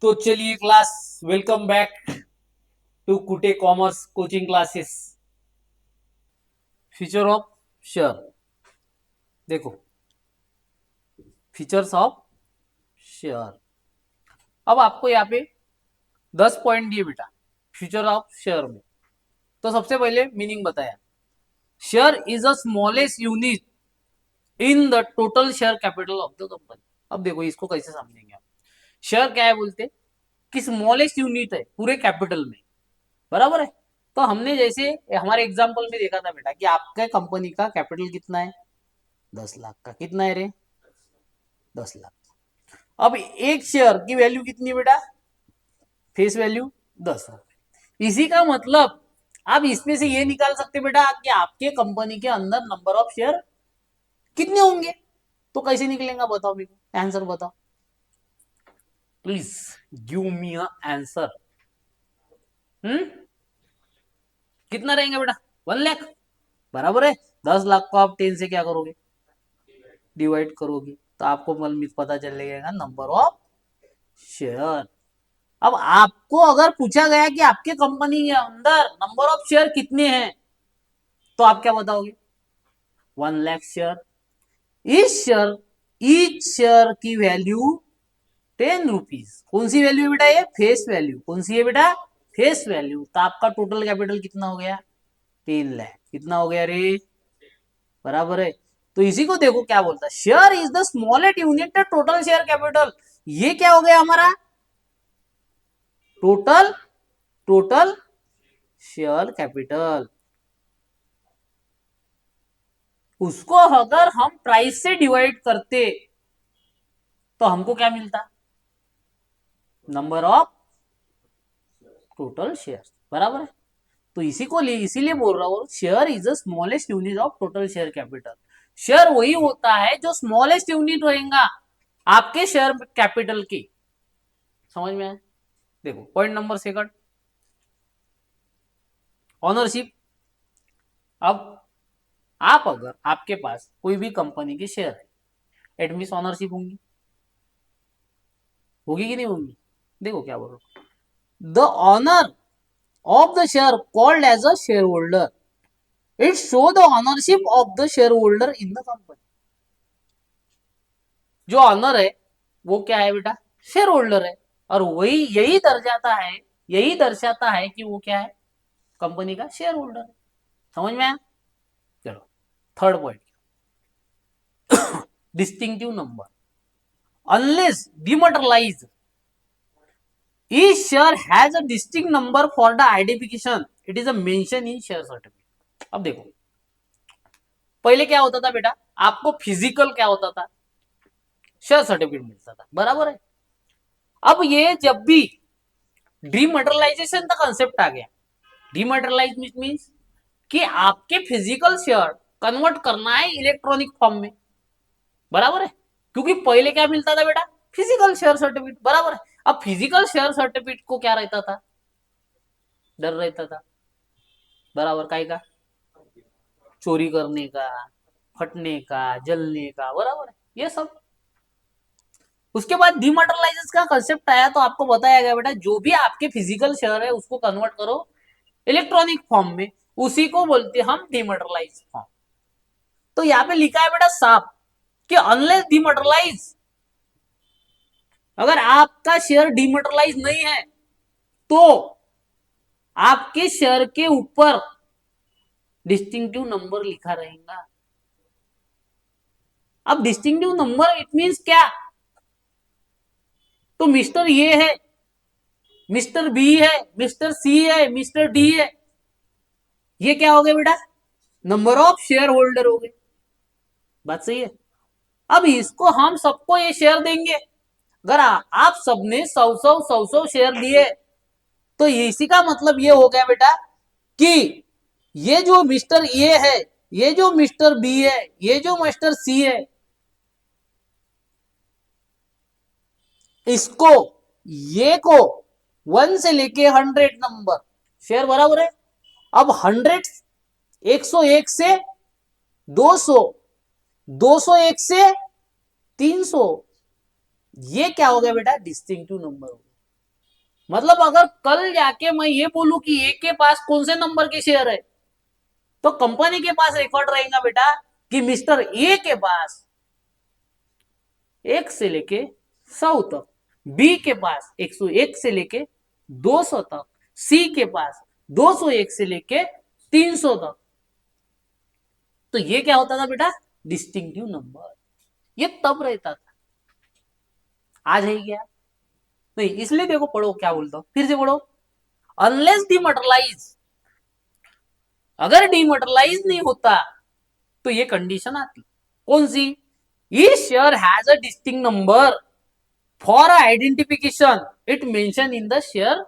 तो चलिए class, welcome back to कुटे commerce coaching classes. Feature of share, देखो फीचर्स ऑफ शेयर। अब आपको यहाँ पे 10 पॉइंट दिए बेटा फ्यूचर ऑफ शेयर में। तो सबसे पहले मीनिंग बताया, share is a smallest unit in the total share capital of the company. अब देखो इसको कैसे समझेंगे आप। शेयर क्या है बोलते कि स्मॉलेस्ट यूनिट है पूरे कैपिटल में, बराबर है। तो हमने जैसे हमारे एग्जाम्पल में देखा था बेटा कि आपके कंपनी का कैपिटल कितना है, 10 लाख का। कितना है रे? 10 लाख। अब एक शेयर की वैल्यू कितनी बेटा? फेस वैल्यू 10 रुपए। इसी का मतलब आप इसमें से ये निकाल सकते बेटा कि आपके कंपनी के अंदर नंबर ऑफ शेयर कितने होंगे। तो कैसे निकलेगा बताओ, मेरे को आंसर बताओ please, give me a answer. कितना रहेंगे बेटा? 1 लाख, बराबर है। 10 लाख को आप 10 से क्या करोगे? डिवाइड करोगे तो आपको पता चलेगा नंबर ऑफ शेयर। अब आपको अगर पूछा गया कि आपके कंपनी के अंदर नंबर ऑफ शेयर कितने हैं, तो आप क्या बताओगे? 1 लाख शेयर। इस शेयर की वैल्यू 10 रुपीज। कौन सी वैल्यू है बेटा? ये फेस वैल्यू। कौन सी है बेटा? Face value. तो आपका टोटल कैपिटल कितना हो गया? 3 लाख। कितना हो गया रे? बराबर है। तो इसी को देखो क्या बोलता है, share is the smallest unit total share capital. ये क्या हो गया हमारा? Total total share capital. उसको अगर हम प्राइस से डिवाइड करते तो हमको क्या मिलता? नंबर ऑफ टोटल शेयर, बराबर है। तो इसी को इसीलिए बोल रहा हूं, share is the smallest unit of total share capital. Share वही होता है जो स्मॉलेस्ट यूनिट रहेगा आपके शेयर कैपिटल की। समझ में आया? देखो पॉइंट नंबर सेकंड, ऑनरशिप। अब आप अगर आपके पास कोई भी कंपनी के शेयर है, एट मीन ऑनरशिप होंगी। होगी कि नहीं होगी? देखो क्या बोल रहा हूं, the owner of the share called as a share holder, it show the ownership of the share holder in the company. जो ऑनर है वो क्या है बेटा? शेयर होल्डर है। और वही यही दर्शाता है कि वो क्या है? कंपनी का शेयर होल्डर है। समझ में आया? चलो third point, distinctive number. Unless dematerialise, each share has a distinct number for the identification, it is a mention in share certificate। अब देखो पहले क्या होता था बेटा, आपको फिजिकल क्या होता था? शेयर सर्टिफिकेट मिलता था, बराबर है। अब ये जब भी डिमोटरलाइजेशन का कंसेप्ट आ गया, डिमोटरलाइज मीन्स कि आपके फिजिकल शेयर कन्वर्ट करना है इलेक्ट्रॉनिक फॉर्म में, बराबर है। क्योंकि पहले क्या मिलता था बेटा? फिजिकल शेयर सर्टिफिकेट, बराबर है। अब फिजिकल शेयर सर्टिफिकेट को क्या रहता था? डर रहता था, बराबर। काय का? चोरी करने का, फटने का, जलने का, बराबर है ये सब। उसके बाद डिमोटरलाइजेशन का कंसेप्ट आया तो आपको बताया गया बेटा जो भी आपके फिजिकल शेयर है उसको कन्वर्ट करो इलेक्ट्रॉनिक फॉर्म में, उसी को बोलते हैं हम डिमोटरलाइज फॉर्म। तो यहाँ पे लिखा है बेटा साफ कि अनलेस डिमोटरलाइज, अगर आपका शेयर डिमोटरलाइज नहीं है तो आपके शेयर के ऊपर डिस्टिंक्टिव नंबर लिखा रहेगा। अब डिस्टिंक्टिव नंबर इट मींस क्या? तो मिस्टर ये है, मिस्टर बी है, मिस्टर सी है, मिस्टर डी है, ये क्या हो गया बेटा? नंबर ऑफ शेयर होल्डर हो गए। बात सही है। अब इसको हम सबको ये शेयर देंगे। अगर आप सबने 100 शेयर दिए तो इसी का मतलब ये हो गया बेटा कि ये जो मिस्टर ए है, ये जो मिस्टर बी है, ये जो मिस्टर सी है, इसको ये को 1 से लेके 100 नंबर शेयर, बराबर है। अब 100 101 से 200, 201 से 300, ये क्या हो गया बेटा? डिस्टिंक्टिव नंबर हो गया। मतलब अगर कल जाके मैं ये बोलूं कि ए के पास कौन से नंबर के शेयर है, तो कंपनी के पास रिकॉर्ड रहेगा बेटा कि मिस्टर ए के पास 1 से लेके 100 तक, बी के पास 101 से लेके 200 तक, सी के पास 201 से लेके 300 तक। तो ये क्या होता था बेटा? Distinctive number. ये तब रहता था, आज है क्या? नहीं, इसलिए देखो, पढ़ो क्या बोलता हूं, फिर से पढ़ो। अनलेस डिमोटलाइज, अगर डिमोटलाइज नहीं होता तो ये कंडीशन आती। कौन सी? Each share has a distinct number for identification it mention in the share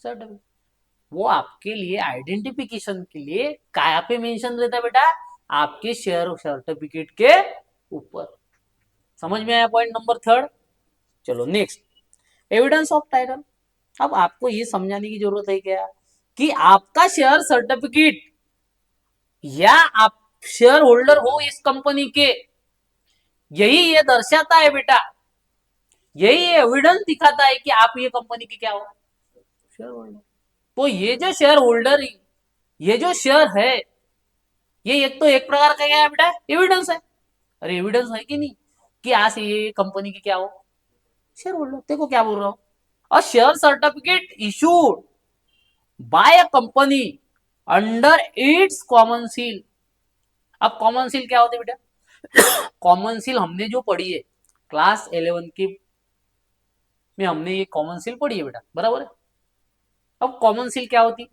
certificate. वो आपके लिए आइडेंटिफिकेशन के लिए क्या पे मेंशन रहता है बेटा? आपके शेयर सर्टिफिकेट के ऊपर। समझ में आया पॉइंट नंबर थर्ड? चलो नेक्स्ट, एविडेंस ऑफ टाइटल। अब आपको ये समझाने की जरूरत है क्या कि आपका शेयर सर्टिफिकेट या आप शेयर होल्डर हो इस कंपनी के, यही ये दर्शाता है बेटा, यही एविडेंस दिखाता है कि आप ये कंपनी के क्या हो, शेयर होल्डर। तो ये जो शेयर होल्डर, ये जो शेयर है, ये एक तो एक प्रकार का क्या है बेटा? एविडेंस है। अरे एविडेंस है कि नहीं कि आज ये कंपनी की क्या हो, शेयर होल्डर। देखो क्या बोल रहा हूं, अ share certificate issued by a company under its common seal. अब कॉमन सील क्या होती है बेटा? कॉमन सील हमने जो पढ़ी है क्लास 11 की में, हमने ये कॉमन सील पढ़ी है बेटा, बराबर है। अब कॉमन सील क्या होती?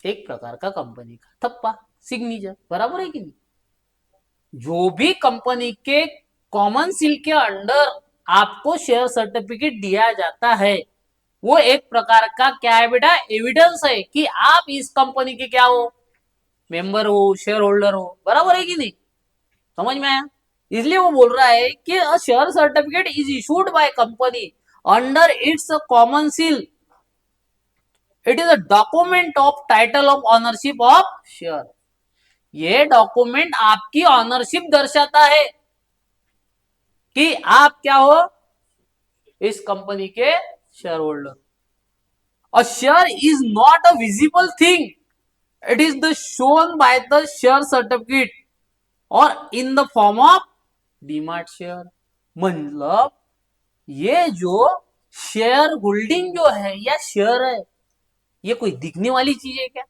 एक प्रकार का कंपनी का थप्पा, सिग्नेचर, बराबर है कि नहीं? जो भी कंपनी के कॉमन सील के अंडर आपको शेयर सर्टिफिकेट दिया जाता है, वो एक प्रकार का क्या है बेटा? एविडेंस है कि आप इस कंपनी के क्या हो, मेंबर हो, शेयर होल्डर हो, बराबर है कि नहीं? समझ में आया? इसलिए वो बोल रहा है कि a share certificate is issued by company under its common seal, it is a document of title of ownership of share. ये डॉक्यूमेंट आपकी ऑनरशिप दर्शाता है कि आप क्या हो, इस कंपनी के share holder. A share is not a visible thing, it is the shown by the share certificate और in the form of demat share. मतलब ये जो शेयर होल्डिंग जो है या शेयर है, ये कोई दिखने वाली चीज है क्या?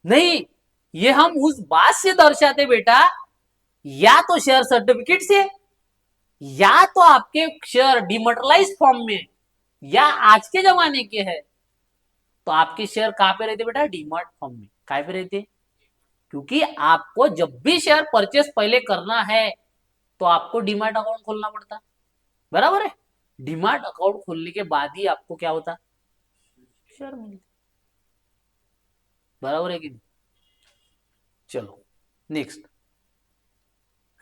नहीं, ये हम उस बात से दर्शाते बेटा, या तो शेयर सर्टिफिकेट से, या तो आपके शेयर डिमोटलाइज फॉर्म में, या आज के जमाने के है तो आपके शेयर कहां पे रहते बेटा? डीमार्ट फॉर्म में। कहां पे रहते? क्योंकि आपको जब भी शेयर परचेस पहले करना है तो आपको डीमार्ट अकाउंट खोलना पड़ता, बराबर है। डीमार्ट अकाउंट खोलने के बाद ही आपको क्या होता? शेयर मिलते, बराबर है कि नहीं? चलो next,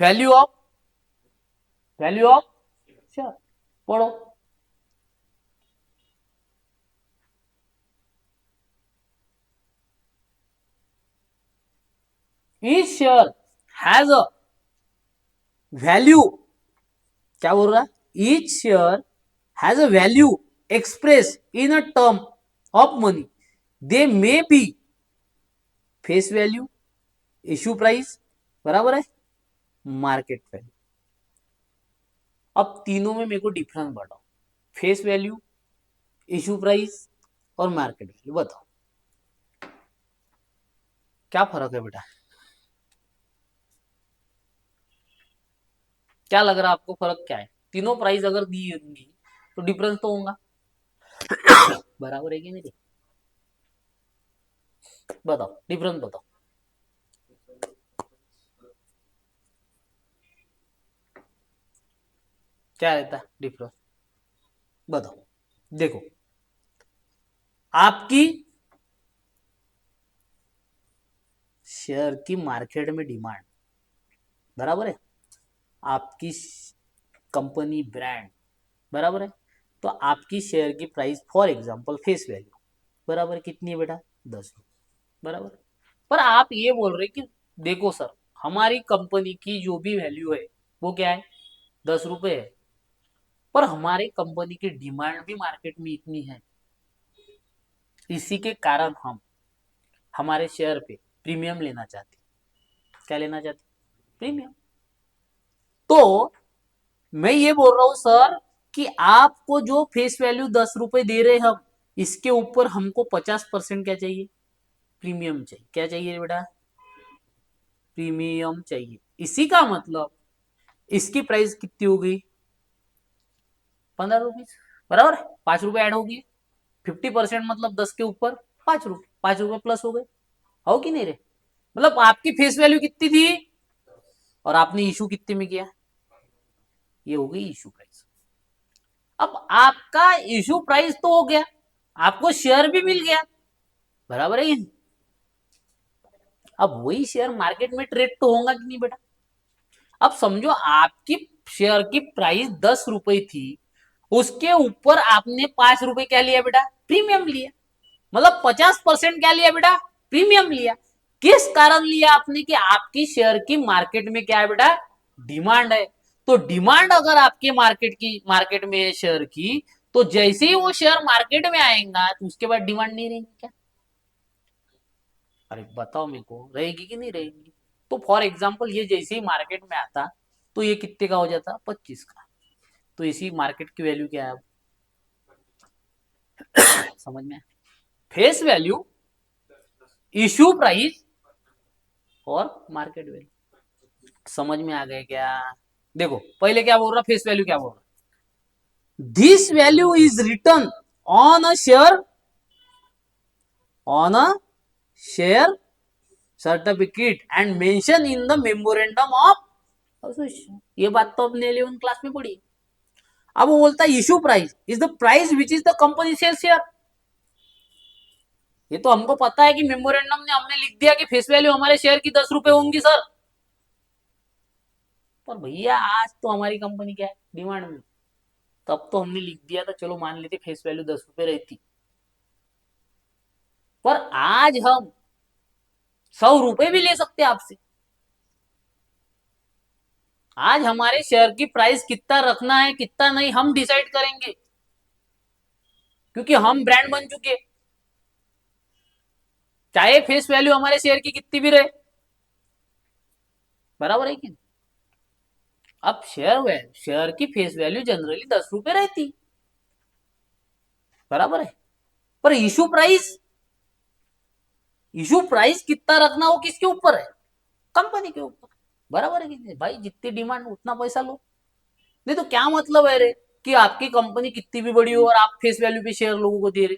value of, value of share पढ़ो। Each share has a value, क्या बोल रहा है? Each share has a value express in a term of money, they may be face value, issue price, बराबर है, मार्केट वैल्यू। अब तीनों में मेरे को डिफरेंस बताओ, फेस वैल्यू, इश्यू प्राइस और मार्केट वैल्यू, बताओ क्या फर्क है बेटा? क्या लग रहा है आपको, फर्क क्या है? तीनों प्राइस अगर दी होंगी तो डिफरेंस तो होगा, बराबर है कि नहीं? बताओ डिफरेंस बताओ। क्या रहता है डिफरेंस? बताओ। देखो, आपकी शेयर की मार्केट में डिमांड, बराबर है, आपकी कंपनी ब्रांड, बराबर है, तो आपकी शेयर की price for example face value बराबर कितनी है बेटा? 10, बराबर। पर आप ये बोल रहे कि देखो सर, हमारी कंपनी की जो भी वैल्यू है वो क्या है? 10 रुपए है। पर हमारी कंपनी की डिमांड भी मार्केट में इतनी है, इसी के कारण हम हमारे शेयर पे प्रीमियम लेना चाहते। क्या लेना चाहते? प्रीमियम। तो मैं ये बोल रहा हूं सर कि आपको जो फेस वैल्यू 10 रुपए दे रहे हम, इसके ऊपर हमको 50% क्या चाहिए? प्रीमियम चाहिए। क्या चाहिए बेटा? प्रीमियम चाहिए। इसी का मतलब इसकी प्राइस कितनी हो गई? 15 रुपीज, बराबर है। 5 रुपए ऐड होगी। 50% मतलब 10 के ऊपर 5 रुपए, 5 रुपए प्लस हो गए। हो कि नहीं रे? मतलब आपकी फेस वैल्यू कितनी थी और आपने इशू कितने में किया? ये हो गई इशू प्राइस। अब आपका इशू प्राइस तो हो गया, आपको शेयर भी मिल गया, बराबर है। अब वही शेयर मार्केट में ट्रेड तो होगा कि नहीं बेटा? अब समझो आपकी शेयर की प्राइस 10 रुपए थी, उसके ऊपर आपने 5 रुपए क्या लिया बेटा? प्रीमियम लिया। मतलब 50% क्या लिया बेटा? प्रीमियम लिया। किस कारण लिया आपने? कि आपकी शेयर की मार्केट में क्या है बेटा? डिमांड है। तो डिमांड अगर आपके मार्केट में है शेयर की, तो जैसे ही वो शेयर मार्केट में आएगा तो उसके बाद डिमांड नहीं रहेगी क्या? अरे बताओ मेरे को, रहेगी कि नहीं रहेगी? तो फॉर एग्जाम्पल ये जैसे ही मार्केट में आता तो ये कितने का हो जाता? 25 का। तो इसी मार्केट की वैल्यू क्या है? समझ में? फेस वैल्यू, इश्यू प्राइस और मार्केट वैल्यू। समझ में आ गया क्या? देखो पहले क्या बोल रहा, फेस वैल्यू क्या बोल रहा? This value is return on a share, on a share certificate and mention in the memorandum of association. ये बात तो अपने 11 क्लास में पढ़ी। अब वो बोलता है issue price is the price which is the company share. ये तो हमको पता है कि मेमोरेंडम ने हमने लिख दिया कि फेस वैल्यू हमारे शेयर की 10 रुपए होंगी सर, पर भैया आज तो हमारी कंपनी क्या है? डिमांड में। तब तो हमने लिख दिया था, चलो मान लेते फेस वैल्यू 10 रुपए रहती, पर आज हम 100 रुपए भी ले सकते हैं आपसे। आज हमारे शेयर की प्राइस कितना रखना है कितना नहीं हम डिसाइड करेंगे, क्योंकि हम ब्रांड बन चुके, चाहे फेस वैल्यू हमारे शेयर की कितनी भी रहे, बराबर है कि नहीं? अब शेयर की फेस वैल्यू जनरली 10 रुपए रहती, बराबर है। पर इशू प्राइस कितना रखना हो किसके ऊपर है? कंपनी के ऊपर, बराबर है कि नहीं? भाई जितनी डिमांड उतना पैसा लो। नहीं तो क्या मतलब है रे कि आपकी कंपनी कितनी भी बड़ी हो और आप फेस वैल्यू पे शेयर लोगों को दे रहे?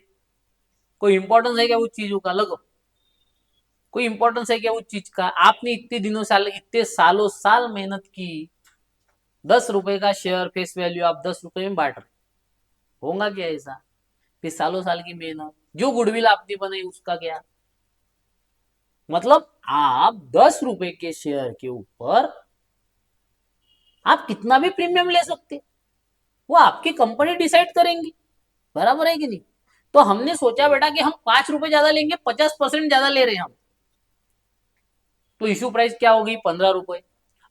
कोई इंपॉर्टेंस है क्या उस चीजों का? लगो कोई इंपॉर्टेंस है क्या उस चीज का? आपने इतने सालों साल मेहनत की, 10 रुपए का शेयर फेस वैल्यू आप 10 रुपए में बांट रहे, होगा क्या ऐसा? फिर सालों साल की मेहनत, जो गुडविल आपने बनाई उसका क्या? मतलब आप 10 रुपए के शेयर के ऊपर आप कितना भी प्रीमियम ले सकते, वो आपकी कंपनी डिसाइड करेंगी, बराबर है कि नहीं? तो हमने सोचा बेटा कि हम 5 रुपए ज्यादा लेंगे, 50% ज्यादा ले रहे हैं हम, तो इशू प्राइस क्या होगी? 15 रुपए।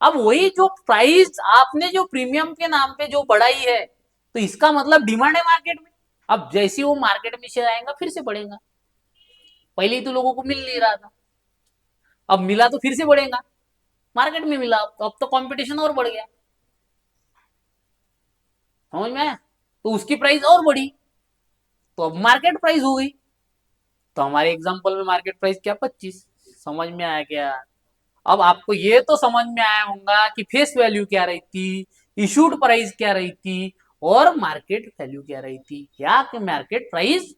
अब वही जो प्राइस आपने जो प्रीमियम के नाम पे जो बढ़ाई है, तो इसका मतलब डिमांड है मार्केट में। अब जैसे वो मार्केट में शेयर आएगा फिर से बढ़ेगा। पहले ही तो लोगों को मिल नहीं रहा था, अब मिला तो फिर से बढ़ेगा। मार्केट में मिला, अब तो कंपटीशन और बढ़ गया, समझ में आया? तो उसकी प्राइस और बढ़ी, तो अब मार्केट प्राइस हो गई। तो हमारे एग्जांपल में मार्केट प्राइस क्या? 25। समझ में आया क्या? अब आपको ये तो समझ में आया होगा कि फेस वैल्यू क्या रही थी, इशूड प्राइस क्या रही थी, और मार्केट वैल्यू क्या रही थी, क्या कि मार्केट प्राइस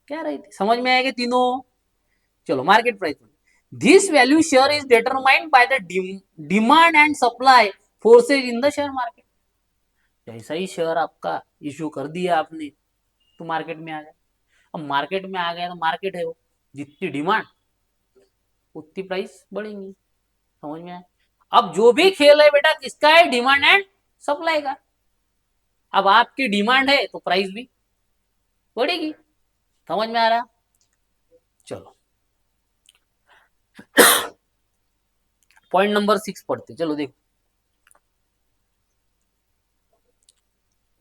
क्या रही थी। समझ में आएगा तीनों? चलो market price. This value share is determined by the demand and supply forces in the share market. जैसा ही शेयर आपका इशू कर दिया आपने तो मार्केट में आ गया। अब मार्केट में आ गया तो मार्केट है वो, जितनी डिमांड उतनी प्राइस बढ़ेंगी। समझ में आया? अब जो भी खेल है बेटा किसका है? डिमांड एंड सप्लाई का। अब आपकी डिमांड है तो प्राइस भी बढ़ेगी। समझ में आ रहा? चलो पॉइंट नंबर 6 पढ़ते, चलो देखो।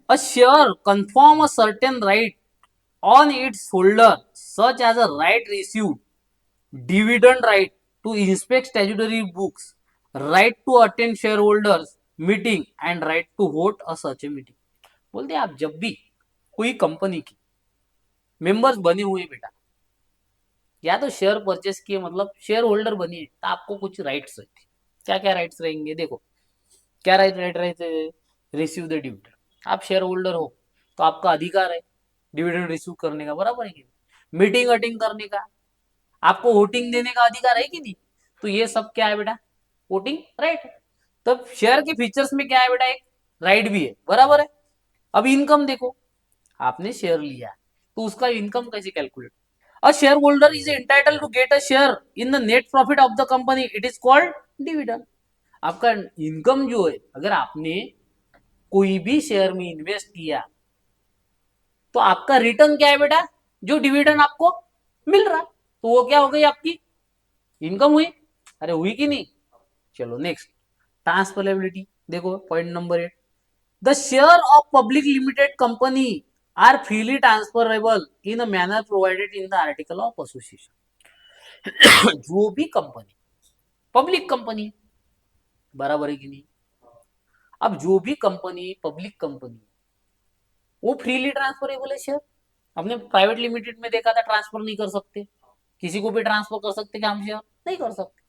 A share confirm a certain right on its holder such as a right received, dividend right to inspect statutory books, right to attend share holders meeting and right to vote a such a meeting. बोलते आप जब भी कोई company की members बने हुए बेटा, या तो शेयर परचेस किए मतलब शेयर होल्डर बनिए, तो आपको कुछ राइट्स रहते। क्या क्या राइट्स रहेंगे देखो, क्या राइट रहते, रिसीव द डिविडेंड। आप शेयर होल्डर हो तो आपका अधिकार है डिविडेंड रिसीव करने का, बराबर है कि नहीं? मीटिंग अटेंड करने का, आपको वोटिंग देने का अधिकार है कि नहीं? तो ये सब क्या है बेटा, वोटिंग राइट है। तब शेयर के फीचर्स में क्या है बेटा, एक राइट भी है, बराबर है। अब इनकम देखो, आपने शेयर लिया तो उसका इनकम कैसे calculate? A share holder is entitled to get a share in the net profit of the company, it is called dividend. आपका इनकम जो है, अगर आपने कोई भी शेयर में इन्वेस्ट किया तो आपका रिटर्न क्या है बेटा, जो डिविडेंड आपको मिल रहा, तो वो क्या हो गई, आपकी इनकम हुई। अरे हुई कि नहीं? चलो नेक्स्ट, ट्रांसफरेबिलिटी देखो, point number 8, the share of public limited company are freely transferable in a manner provided in the article of association. जो भी कंपनी पब्लिक कंपनी, बराबर है कि नहीं? अब जो भी कंपनी पब्लिक कंपनी, वो फ्रीली ट्रांसफरेबल है शेयर। हमने प्राइवेट लिमिटेड में देखा था ट्रांसफर नहीं कर सकते, किसी को भी ट्रांसफर कर सकते क्या हम शेयर? नहीं कर सकते।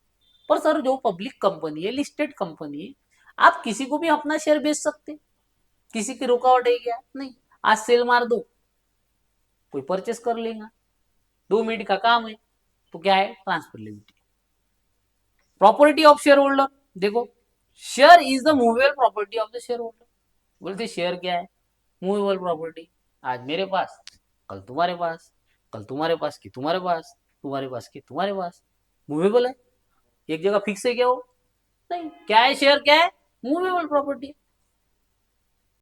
पर सर जो पब्लिक कंपनी है, लिस्टेड कंपनी है, आप किसी को भी अपना शेयर बेच सकते, किसी की रुकावट है क्या? नहीं। आज सेल मार दो, कोई परचेस कर लेगा, 2 मिनट का काम है, तो क्या है, transfer limit. Property of share holder देखो, share is the movable property of the share holder. बोलते शेयर क्या है, मूवेबल प्रॉपर्टी। आज मेरे पास, कल तुम्हारे पास, कल तुम्हारे पास की तुम्हारे पास, तुम्हारे पास की तुम्हारे पास, मूवेबल है, एक जगह फिक्स है क्या वो? नहीं। क्या है शेयर, क्या है, मूवेबल प्रॉपर्टी।